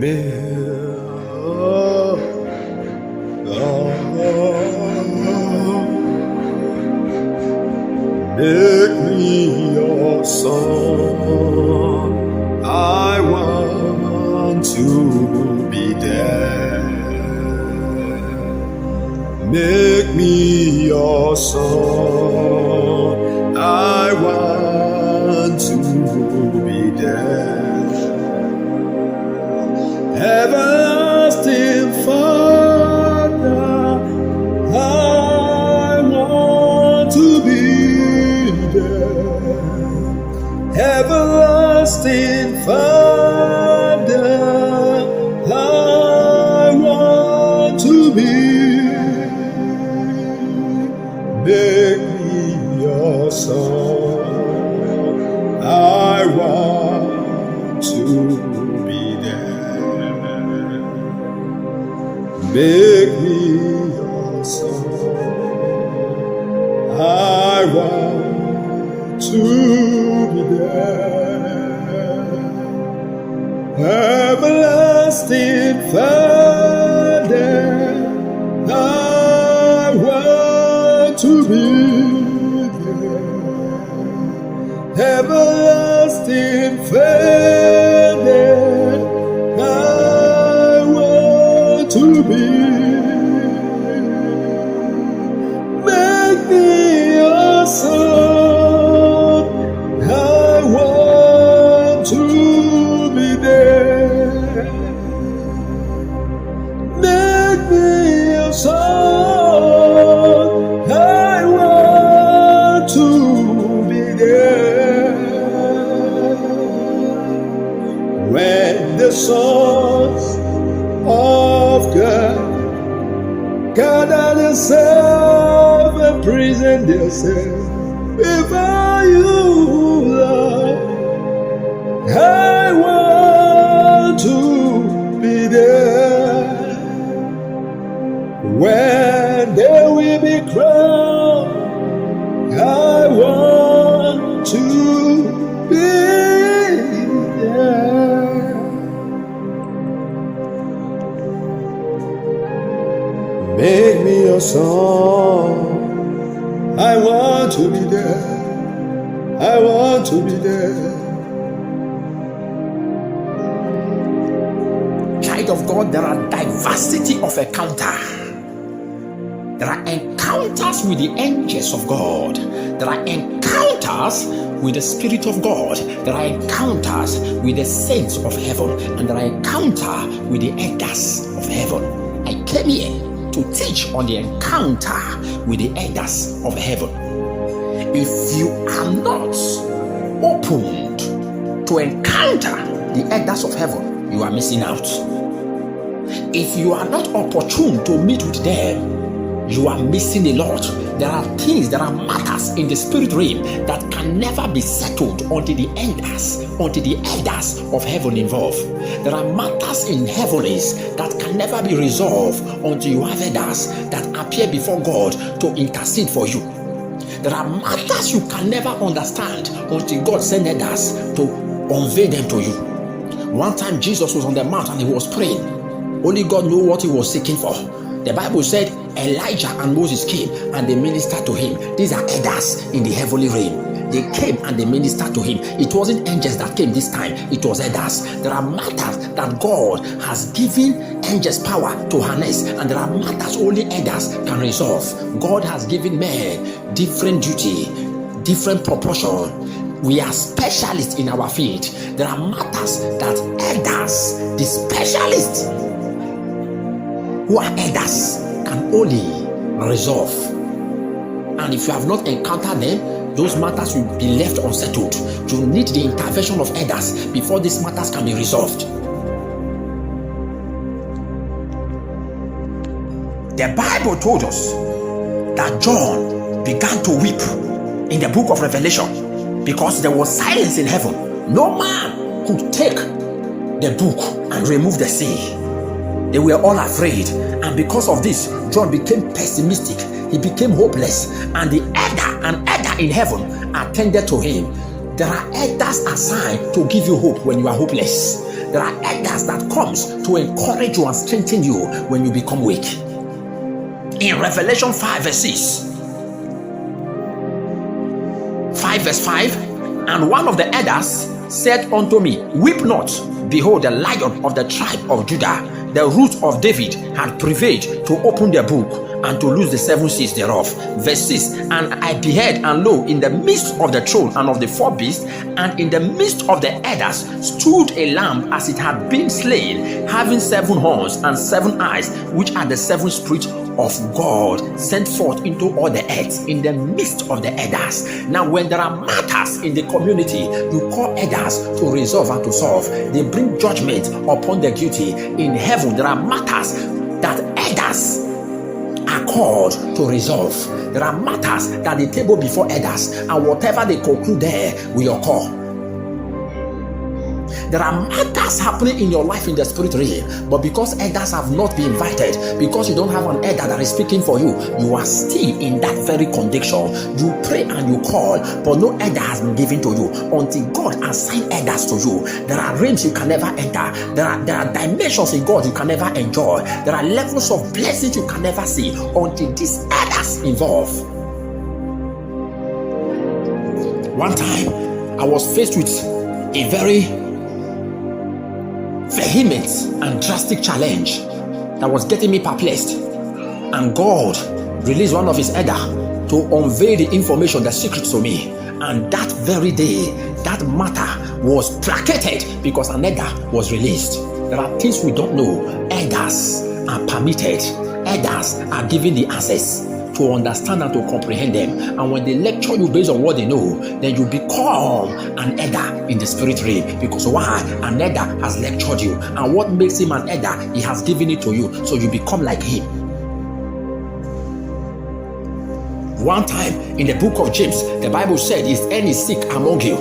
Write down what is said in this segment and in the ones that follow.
Make me your son. I want to be there. Make me your son. I want to be there. Everlasting Father, I want to be there. Everlasting Father, I want to be. Make me your son. I want to be there. Make me your son. I want to be there. Everlasting Father, I want to be there. Everlasting Father, I want to be. Make me your son. I want to be there. Make me your son. I want to be there. When the sons of God gather themselves and present themselves before you, Lord, I want to be there. When they will be crowned, I want to be there. Make me your song. I want to be there. I want to be there. Child of God, there are diversity of encounter. There are encounters with the angels of God. There are encounters with the Spirit of God. There are encounters with the saints of heaven. And there are encounters with the elders of heaven. I came here to teach on the encounter with the elders of heaven. If you are not opened to encounter the elders of heaven, you are missing out. If you are not opportune to meet with them, you are missing a lot. There are things, there are matters in the spirit realm that can never be settled until the elders of heaven involve. There are matters in heavens that can never be resolved until you have elders that appear before God to intercede for you. There are matters you can never understand until God sends elders to unveil them to you. One time Jesus was on the mount and he was praying. Only God knew what he was seeking for. The Bible said Elijah and Moses came and they ministered to him. These are elders in the heavenly realm. They came and they ministered to him. It wasn't angels that came this time, it was elders. There are matters that God has given angels power to harness, and there are matters only elders can resolve. God has given men different duty, different proportion. We are specialists in our field. There are matters that elders, the specialists who are elders, can only resolve. And if you have not encountered them, those matters will be left unsettled. You need the intervention of elders before these matters can be resolved. The Bible told us that John began to weep in the book of Revelation because there was silence in heaven. No man could take the book and remove the seal. They were all afraid, and because of this, John became pessimistic. He became hopeless, and an elder in heaven attended to him. There are elders assigned to give you hope when you are hopeless. There are elders that comes to encourage you and strengthen you when you become weak. In Revelation 5 verse 6, 5 verse 5, and one of the elders said unto me, weep not, behold, the Lion of the tribe of Judah, the root of David, had prevailed to open the book and to loose the 7 seals thereof. Verse 6, and I beheld, and lo, in the midst of the throne and of the 4 beasts, and in the midst of the elders, stood a lamb as it had been slain, having 7 horns and 7 eyes, which are the 7 spirits of God sent forth into all the earth, in the midst of the elders. Now, when there are matters in the community, you call elders to resolve and to solve. They bring judgment upon the guilty. In heaven, there are matters that elders are called to resolve. There are matters that they table before elders, and whatever they conclude there will occur. There are matters happening in your life in the spirit realm, but because elders have not been invited, because you don't have an elder that is speaking for you, you are still in that very condition. You pray and you call, but no elder has been given to you until God assigns elders to you. There are realms you can never enter. There are dimensions in God you can never enjoy. There are levels of blessings you can never see until these elders involve. One time, I was faced with a very vehement and drastic challenge that was getting me perplexed, and God released one of his elders to unveil the information, the secrets to me. And that very day, that matter was placated because an elder was released. There are things we don't know. Elders are permitted, elders are given the access to understand and to comprehend them. And when they lecture you based on what they know, then you become an elder in the spirit realm. Because why? An elder has lectured you, and what makes him an elder? He has given it to you, so you become like him. One time in the book of James, the Bible said, is any sick among you?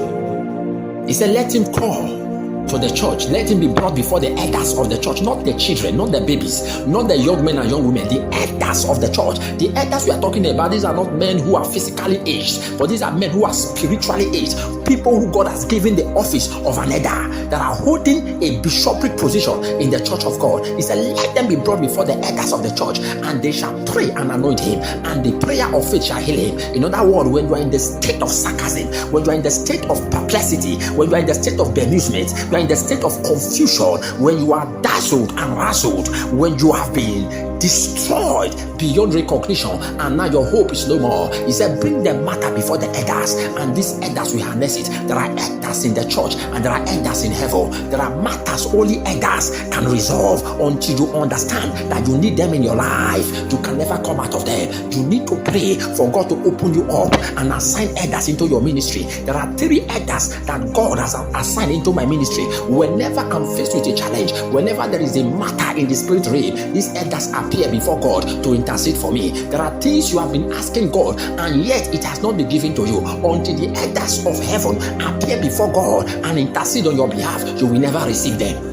He said, let him call to the church, let him be brought before the elders of the church, not the children, not the babies, not the young men and young women, the elders of the church. The elders we are talking about, these are not men who are physically aged, but these are men who are spiritually aged, people who God has given the office of an elder, that are holding a bishopric position in the church of God. He said, let them be brought before the elders of the church, and they shall pray and anoint him, and the prayer of faith shall heal him. In other words, when you are in the state of sarcasm, when you are in the state of perplexity, when you are in the state of bemusement, you are in the state of confusion, when you are dazzled and razzled, when you have been destroyed beyond recognition, and now your hope is no more. He said, bring the matter before the elders, and these elders will harness it. There are elders in the church, and there are elders in heaven. There are matters only elders can resolve. Until you understand that you need them in your life, you can never come out of them. You need to pray for God to open you up and assign elders into your ministry. There are 3 elders that God has assigned into my ministry. Whenever I'm faced with a challenge, whenever there is a matter in the spirit realm, these elders appear before God to intercede for me. There are things you have been asking God, and yet it has not been given to you. Until the elders of heaven appear before God and intercede on your behalf, you will never receive them.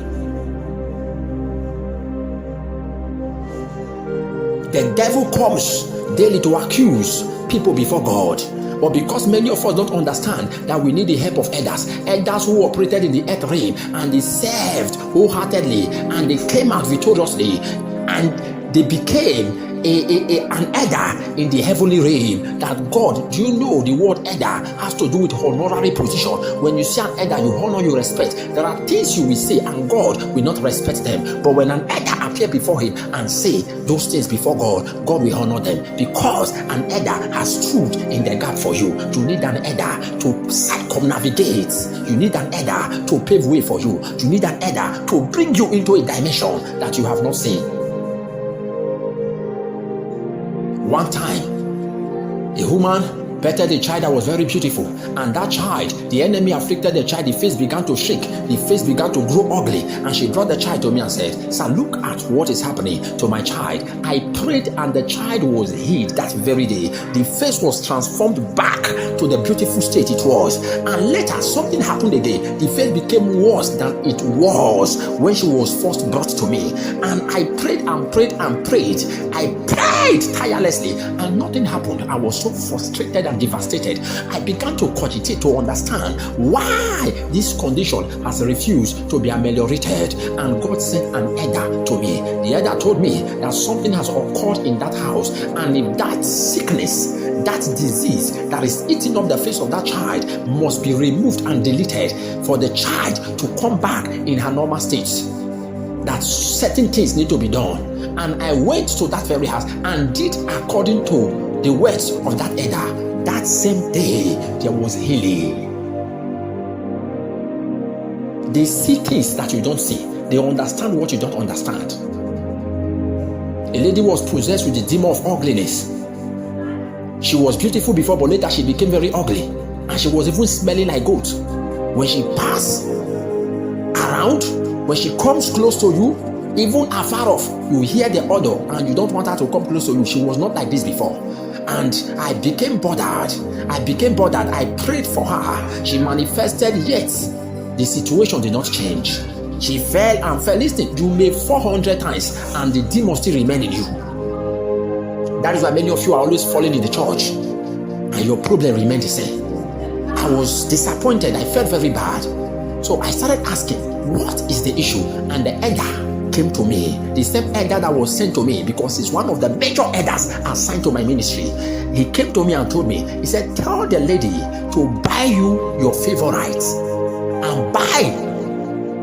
The devil comes daily to accuse people before God. But because many of us don't understand that we need the help of elders who operated in the earth realm, and they served wholeheartedly, and they came out victoriously, and they became an elder in the heavenly realm. That God, do you know the word elder has to do with honorary position? When you see an elder, you honor, you respect. There are things you will say, and God will not respect them. But when an elder appear before him and say those things before God, God will honor them, because an elder has stood in the gap for you. You need an elder to circumnavigate. You need an elder to pave way for you. You need an elder to bring you into a dimension that you have not seen. One time, a woman birthed a child that was very beautiful, and that child, the enemy afflicted the child. The face began to shake, the face began to grow ugly, and she brought the child to me and said, "Sir, look at what is happening to my child." I prayed, and the child was healed that very day. The face was transformed back to the beautiful state it was. And later, something happened again. The face became worse than it was when she was first brought to me. And I prayed and prayed and prayed. I prayed tirelessly, and nothing happened. I was so frustrated and and devastated. I began to cogitate to understand why this condition has refused to be ameliorated. And God sent an elder to me. The elder told me that something has occurred in that house, and if that sickness, that disease that is eating up the face of that child must be removed and deleted for the child to come back in her normal state, that certain things need to be done. And I went to that very house and did according to the words of that elder. That same day, there was healing. They see things that you don't see. They understand what you don't understand. A lady was possessed with the demon of ugliness. She was beautiful before, but later she became very ugly. And she was even smelling like goat. When she passed around, when she comes close to you, even afar off, you hear the odor and you don't want her to come close to you. She was not like this before. And I became bothered. I prayed for her. She manifested, yet the situation did not change. She fell and fell. Listen, you may 400 times and the demon still remain in you. That is why many of you are always falling in the church and your problem remained the same. I was disappointed. I felt very bad. So I started asking, what is the issue? And the elder came to me, the same elder that was sent to me, because he's one of the major elders assigned to my ministry. He came to me and told me, he said, tell the lady to buy you your favorites and buy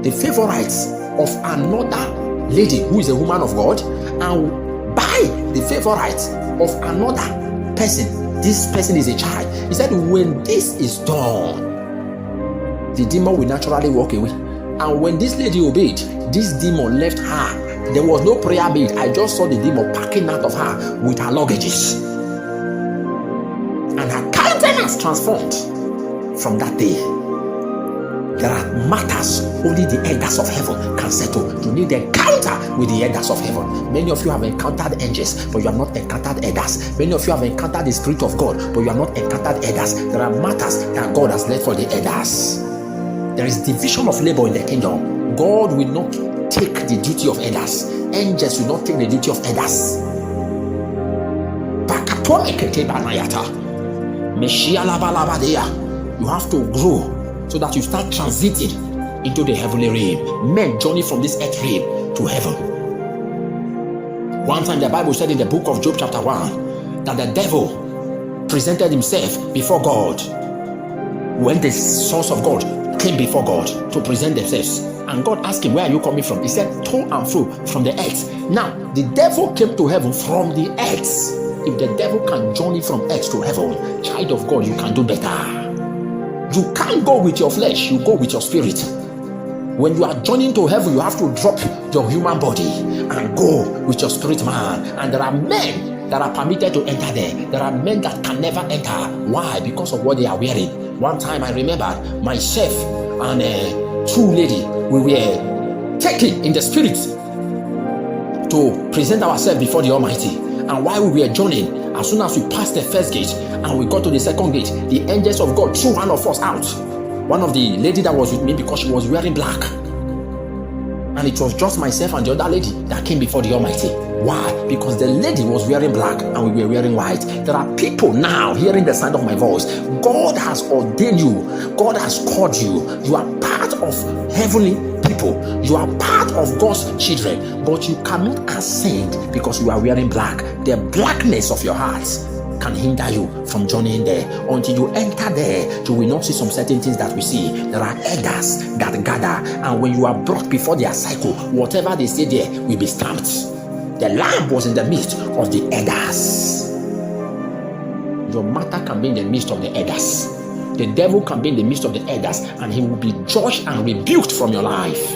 the favorites of another lady who is a woman of God, and buy the favorites of another person. This person is a child. He said, when this is done, the demon will naturally walk away. And when this lady obeyed, this demon left her. There was no prayer made. I just saw the demon packing out of her with her luggages. And her countenance transformed from that day. There are matters only the elders of heaven can settle. You need an encounter with the elders of heaven. Many of you have encountered angels, but you have not encountered elders. Many of you have encountered the Spirit of God, but you have not encountered elders. There are matters that God has left for the elders. There is division of labor in the kingdom. God will not take the duty of elders. Angels will not take the duty of elders. You have to grow so that you start transiting into the heavenly realm. Men journey from this earth realm to heaven. One time the Bible said in the book of Job chapter 1 that the devil presented himself before God when the sons of God came before God to present themselves, and God asked him, where are you coming from? He said, to and fro, from the earth. Now the devil came to heaven from the earth. If the devil can journey from earth to heaven, child of God, you can do better. You can't go with your flesh, you go with your spirit. When you are journeying to heaven, you have to drop your human body and go with your spirit man. And there are men that are permitted to enter there. There are men that can never enter. Why? Because of what they are wearing. One time I remember myself and two ladies, we were taken in the spirit to present ourselves before the Almighty. And while we were journeying, as soon as we passed the first gate and we got to the second gate, the angels of God threw one of us out. One of the lady that was with me, because she was wearing black. And it was just myself and the other lady that came before the Almighty. Why? Because the lady was wearing black and we were wearing white. There are people now hearing the sound of my voice. God has ordained you. God has called you. You are part of heavenly people. You are part of God's children. But you cannot ascend because you are wearing black. The blackness of your heart can hinder you from journeying there. Until you enter there, you will not see some certain things that we see. There are elders that gather, and when you are brought before their cycle, whatever they say there will be stamped. The Lamb was in the midst of the elders. Your matter can be in the midst of the elders. The devil can be in the midst of the elders, and he will be judged and rebuked from your life.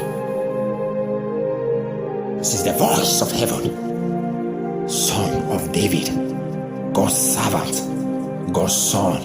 This is the voice of heaven, Son of David, God's servant, God's son.